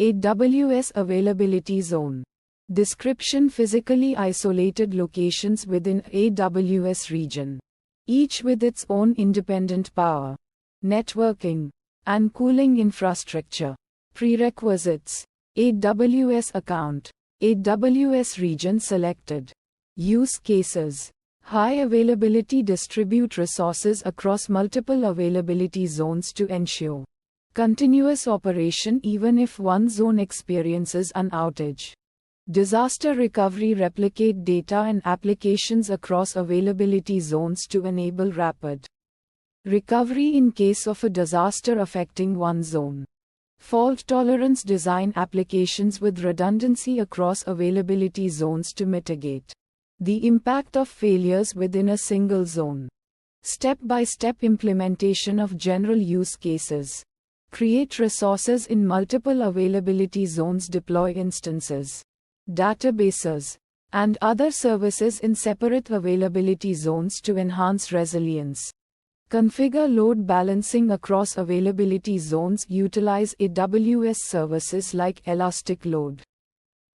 AWS Availability Zone. Description: physically isolated locations within AWS region, each with its own independent power, networking, and cooling infrastructure. Prerequisites: AWS account, AWS region selected. Use cases: high availability, distribute resources across multiple availability zones to ensure continuous operation even if one zone experiences an outage. Disaster recovery, replicate data and applications across availability zones to enable rapid recovery in case of a disaster affecting one zone. Fault tolerance, design applications with redundancy across availability zones to mitigate the impact of failures within a single zone. Step-by-step implementation of general use cases. Create resources in multiple availability zones, deploy instances, databases, and other services in separate availability zones to enhance resilience. Configure load balancing across availability zones, utilize AWS services like Elastic Load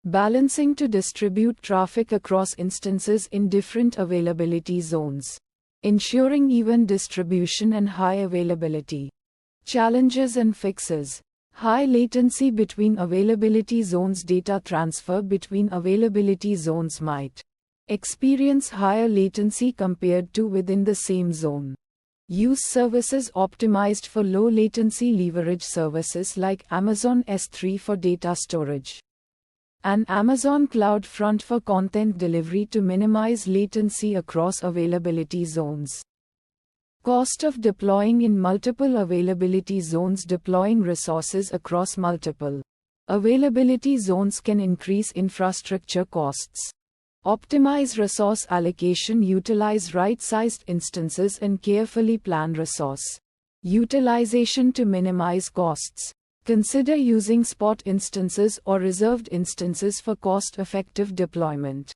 Balancing to distribute traffic across instances in different availability zones, ensuring even distribution and high availability. Challenges and fixes. High latency between availability zones. Data transfer between availability zones might experience higher latency compared to within the same zone. Use services optimized for low latency. Leverage services like Amazon S3 for data storage and Amazon CloudFront for content delivery to minimize latency across availability zones. Cost of deploying in multiple availability zones. Deploying resources across multiple availability zones can increase infrastructure costs. Optimize resource allocation. Utilize right-sized instances and carefully plan resource utilization to minimize costs. Consider using spot instances or reserved instances for cost-effective deployment.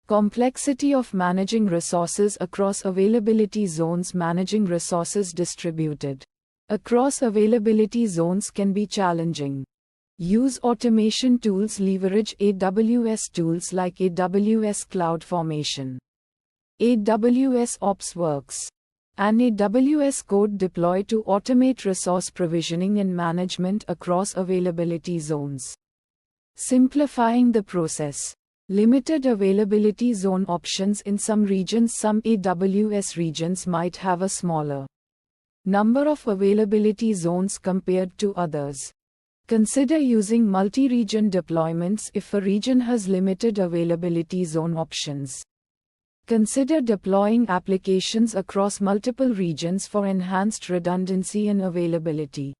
Complexity of managing resources across availability zones. Managing resources distributed across availability zones can be challenging. Use automation tools. Leverage AWS tools like AWS CloudFormation, AWS OpsWorks, and AWS Code Deploy to automate resource provisioning and management across availability zones. Simplifying the process. Limited availability zone options in some regions. Some AWS regions might have a smaller number of availability zones compared to others. Consider using multi-region deployments if a region has limited availability zone options. Consider deploying applications across multiple regions for enhanced redundancy and availability.